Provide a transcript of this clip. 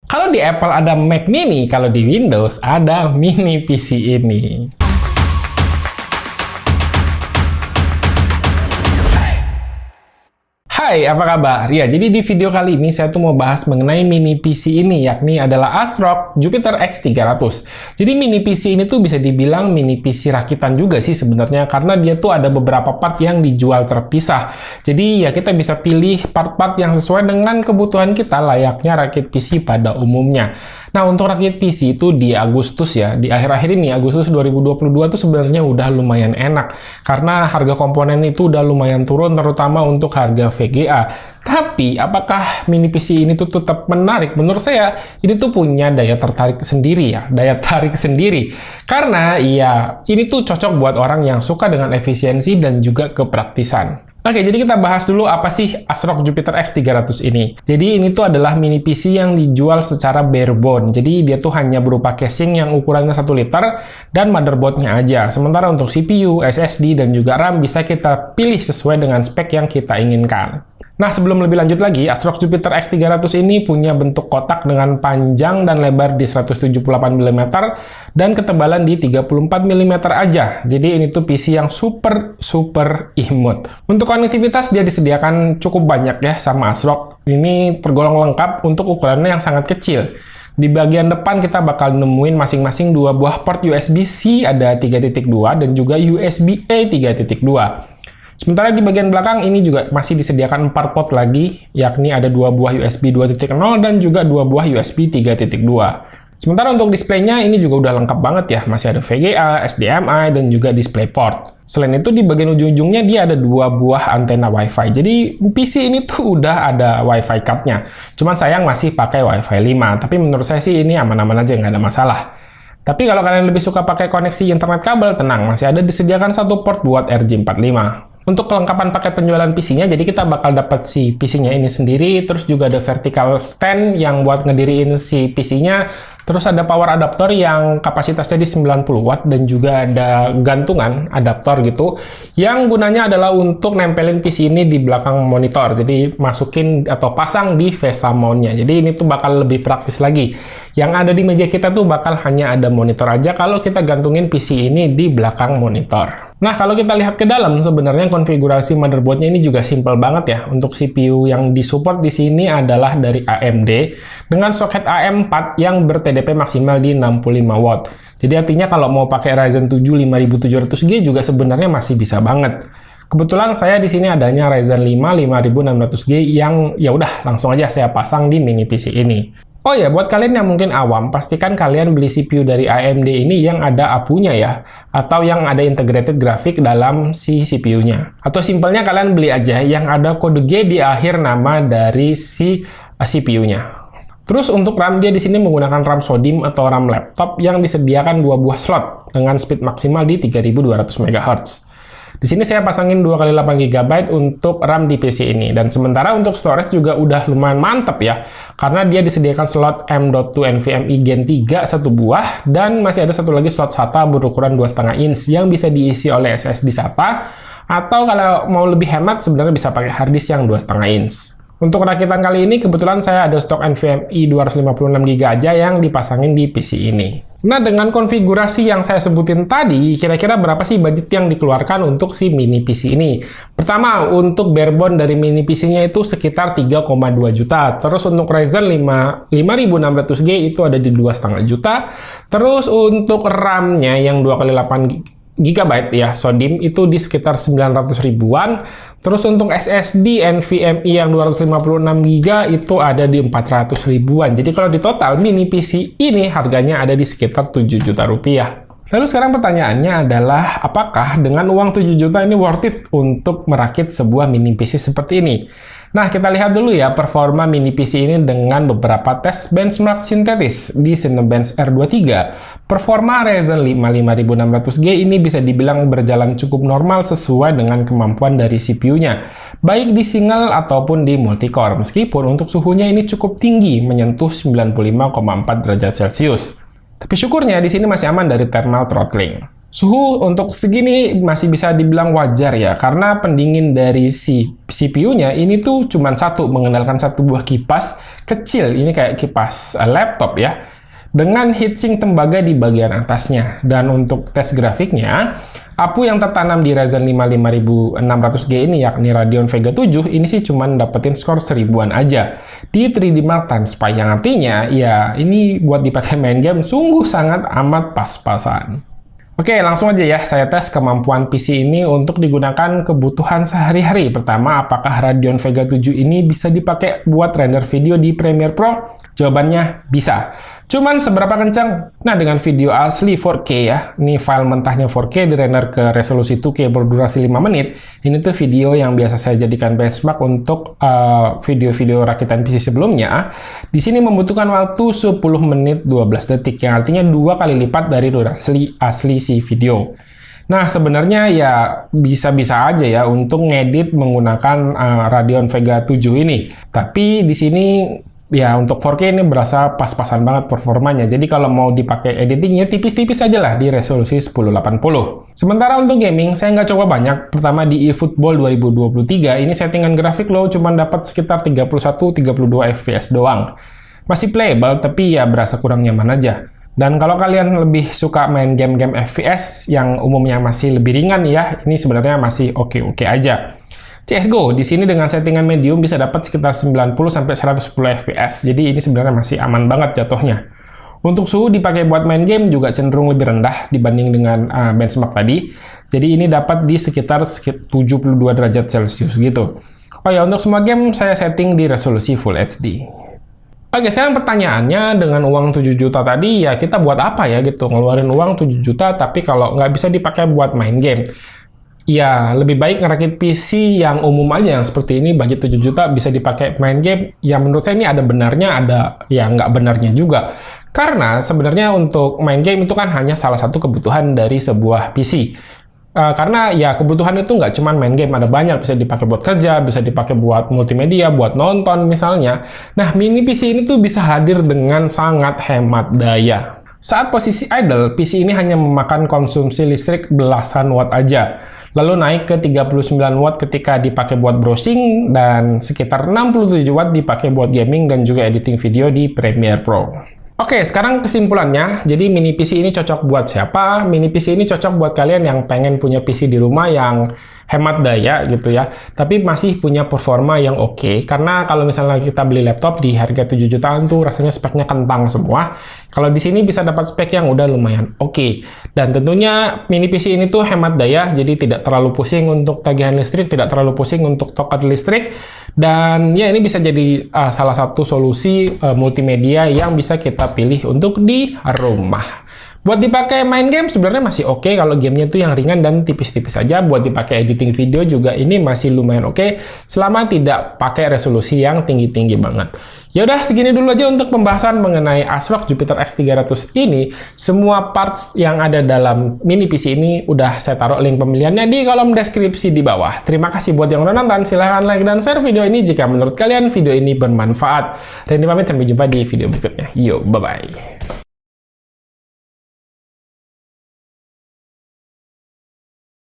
Kalau di Apple ada Mac Mini, kalau di Windows ada Mini PC ini. Hai, apa kabar? Ya, jadi di video kali ini saya tuh mau bahas mengenai mini PC ini, yakni adalah ASRock Jupiter X300. Jadi mini PC ini tuh bisa dibilang mini PC rakitan juga sih sebenarnya, karena dia tuh ada beberapa part yang dijual terpisah. Jadi ya kita bisa pilih part-part yang sesuai dengan kebutuhan kita layaknya rakit PC pada umumnya. Nah, untuk rakit PC itu di Agustus ya, di akhir-akhir ini, Agustus 2022 tuh sebenarnya udah lumayan enak. Karena harga komponen itu udah lumayan turun, terutama untuk harga VGA. Tapi, apakah mini PC ini tuh tetap menarik? Menurut saya, ini tuh punya daya tertarik sendiri ya, daya tarik sendiri. Karena, ya, ini tuh cocok buat orang yang suka dengan efisiensi dan juga kepraktisan. Oke, jadi kita bahas dulu apa sih ASRock Jupiter X300 ini. Jadi ini tuh adalah mini PC yang dijual secara bare bone. Jadi dia tuh hanya berupa casing yang ukurannya 1 liter dan motherboardnya aja. Sementara untuk CPU, SSD, dan juga RAM bisa kita pilih sesuai dengan spek yang kita inginkan. Nah, sebelum lebih lanjut lagi, ASRock Jupiter X300 ini punya bentuk kotak dengan panjang dan lebar di 178 mm dan ketebalan di 34 mm aja. Jadi ini tuh PC yang super imut. Untuk konektivitas dia disediakan cukup banyak ya sama ASRock. Ini tergolong lengkap untuk ukurannya yang sangat kecil. Di bagian depan kita bakal nemuin masing-masing 2 buah port USB-C ada 3.2 dan juga USB-A 3.2. Sementara di bagian belakang ini juga masih disediakan 4 port lagi, yakni ada 2 buah USB 2.0 dan juga 2 buah USB 3.2. Sementara untuk displaynya ini juga udah lengkap banget ya, masih ada VGA, HDMI, dan juga DisplayPort. Selain itu di bagian ujung-ujungnya dia ada 2 buah antena Wi-Fi. Jadi PC ini tuh udah ada Wi-Fi card-nya. Cuman sayang masih pakai Wi-Fi 5, tapi menurut saya sih ini aman-aman aja, nggak ada masalah. Tapi kalau kalian lebih suka pakai koneksi internet kabel, tenang, masih ada disediakan 1 port buat RJ45. Untuk kelengkapan paket penjualan PC-nya, jadi kita bakal dapat si PC-nya ini sendiri, terus juga ada vertical stand yang buat ngediriin si PC-nya, terus ada power adapter yang kapasitasnya di 90 watt, dan juga ada gantungan adaptor gitu, yang gunanya adalah untuk nempelin PC ini di belakang monitor, jadi masukin atau pasang di VESA mount-nya. Jadi ini tuh bakal lebih praktis lagi. Yang ada di meja kita tuh bakal hanya ada monitor aja kalau kita gantungin PC ini di belakang monitor. Nah, kalau kita lihat ke dalam, sebenarnya konfigurasi motherboardnya ini juga simple banget ya. Untuk CPU yang disupport di sini adalah dari AMD dengan soket AM4 yang ber-TDP maksimal di 65 watt. Jadi artinya kalau mau pakai Ryzen 7 5700G juga sebenarnya masih bisa banget. Kebetulan saya di sini adanya Ryzen 5 5600G yang ya udah langsung aja saya pasang di mini PC ini. Oh ya, buat kalian yang mungkin awam, pastikan kalian beli CPU dari AMD ini yang ada APU-nya ya, atau yang ada integrated grafik dalam si CPU-nya. Atau simpelnya kalian beli aja yang ada kode G di akhir nama dari si CPU-nya. Terus untuk RAM dia di sini menggunakan RAM SODIMM atau RAM laptop yang disediakan 2 buah slot dengan speed maksimal di 3200 MHz. Di sini saya pasangin 2x8 GB untuk RAM di PC ini. Dan sementara untuk storage juga udah lumayan mantep ya. Karena dia disediakan slot M.2 NVMe Gen 3 1 buah. Dan masih ada satu lagi slot SATA berukuran 2,5 inch yang bisa diisi oleh SSD SATA. Atau kalau mau lebih hemat sebenarnya bisa pakai harddisk yang 2,5 inch. Untuk rakitan kali ini kebetulan saya ada stok NVMe 256GB aja yang dipasangin di PC ini. Nah, dengan konfigurasi yang saya sebutin tadi, kira-kira berapa sih budget yang dikeluarkan untuk si mini PC ini? Pertama, untuk barebone dari mini PC-nya itu sekitar 3,2 juta. Terus untuk Ryzen 5 5600G itu ada di 2,5 juta. Terus untuk RAM-nya yang 2x8 GB ya, SODIMM itu di sekitar 900 ribuan. Terus untuk SSD NVMe yang 256GB itu ada di 400 ribuan. Jadi kalau di total mini PC ini harganya ada di sekitar 7 juta rupiah. Lalu sekarang pertanyaannya adalah apakah dengan uang 7 juta ini worth it untuk merakit sebuah mini PC seperti ini? Nah, kita lihat dulu ya performa mini PC ini dengan beberapa tes benchmark sintetis di Cinebench R23. Performa Ryzen 5 5600G ini bisa dibilang berjalan cukup normal sesuai dengan kemampuan dari CPU-nya, baik di single ataupun di multicore, meskipun untuk suhunya ini cukup tinggi, menyentuh 95,4 derajat Celcius. Tapi syukurnya di sini masih aman dari thermal throttling. Suhu untuk segini masih bisa dibilang wajar ya, karena pendingin dari si CPU-nya ini tuh cuma satu, mengandalkan satu buah kipas kecil, ini kayak kipas laptop ya, dengan heatsink tembaga di bagian atasnya. Dan untuk tes grafiknya, APU yang tertanam di Ryzen 5 5600G ini, yakni Radeon Vega 7, ini sih cuma dapetin skor 1000-an aja di 3D Mark Time Spy, yang artinya ya ini buat dipakai main game sungguh sangat amat pas-pasan. Oke, langsung aja ya, saya tes kemampuan PC ini untuk digunakan kebutuhan sehari-hari. Pertama, apakah Radeon Vega 7 ini bisa dipakai buat render video di Premiere Pro? Jawabannya bisa. Cuman seberapa kencang? Nah, dengan video asli 4K ya, ini file mentahnya 4K di-render ke resolusi 2K berdurasi 5 menit. Ini tuh video yang biasa saya jadikan benchmark untuk video-video rakitan PC sebelumnya. Di sini membutuhkan waktu 10 menit 12 detik, yang artinya 2 kali lipat dari durasi asli si video. Nah, sebenarnya ya bisa-bisa aja ya untuk ngedit menggunakan Radeon Vega 7 ini. Tapi di sini ya untuk 4K ini berasa pas-pasan banget performanya. Jadi kalau mau dipakai editingnya tipis-tipis aja lah di resolusi 1080. Sementara untuk gaming, saya nggak coba banyak. Pertama di eFootball 2023, ini settingan grafik low cuma dapat sekitar 31-32 FPS doang. Masih playable, tapi ya berasa kurang nyaman aja. Dan kalau kalian lebih suka main game-game FPS yang umumnya masih lebih ringan ya, ini sebenarnya masih oke-oke aja. CSGO di sini dengan settingan medium bisa dapat sekitar 90-110 fps. Jadi ini sebenarnya masih aman banget jatuhnya. Untuk suhu dipakai buat main game juga cenderung lebih rendah dibanding dengan benchmark tadi. Jadi ini dapat di sekitar 72 derajat Celcius gitu. Oh ya, untuk semua game saya setting di resolusi Full HD. Oke, sekarang pertanyaannya, dengan uang 7 juta tadi ya kita buat apa ya gitu? Ngeluarin uang 7 juta tapi kalau nggak bisa dipakai buat main game. Ya, lebih baik ngerakit PC yang umum aja, yang seperti ini, budget 7 juta bisa dipakai main game. Ya, menurut saya ini ada benarnya, ada ya nggak benarnya juga. Karena sebenarnya untuk main game itu kan hanya salah satu kebutuhan dari sebuah PC. Karena ya kebutuhan itu nggak cuma main game, ada banyak, bisa dipakai buat kerja, bisa dipakai buat multimedia, buat nonton misalnya. Nah, mini PC ini tuh bisa hadir dengan sangat hemat daya. Saat posisi idle, PC ini hanya memakan konsumsi listrik belasan watt aja. Lalu naik ke 39 watt ketika dipakai buat browsing, dan sekitar 67 watt dipakai buat gaming dan juga editing video di Premiere Pro. Oke, sekarang kesimpulannya, jadi mini PC ini cocok buat siapa? Mini PC ini cocok buat kalian yang pengen punya PC di rumah yang hemat daya gitu ya, tapi masih punya performa yang oke. Karena kalau misalnya kita beli laptop di harga 7 jutaan tuh rasanya speknya kentang semua. Kalau di sini bisa dapat spek yang udah lumayan oke. Dan tentunya mini PC ini tuh hemat daya, jadi tidak terlalu pusing untuk tagihan listrik, tidak terlalu pusing untuk tokat listrik. Dan ya ini bisa jadi salah satu solusi multimedia yang bisa kita pilih untuk di rumah. Buat dipakai main game sebenarnya masih oke kalau gamenya itu yang ringan dan tipis-tipis saja. Buat dipakai editing video juga ini masih lumayan oke selama tidak pakai resolusi yang tinggi-tinggi banget. Ya udah, segini dulu aja untuk pembahasan mengenai ASRock Jupiter X300 ini. Semua parts yang ada dalam mini PC ini udah saya taruh link pembeliannya di kolom deskripsi di bawah. Terima kasih buat yang udah nonton. Silahkan like dan share video ini jika menurut kalian video ini bermanfaat. Randy pamit, sampai jumpa di video berikutnya. Yo, bye-bye.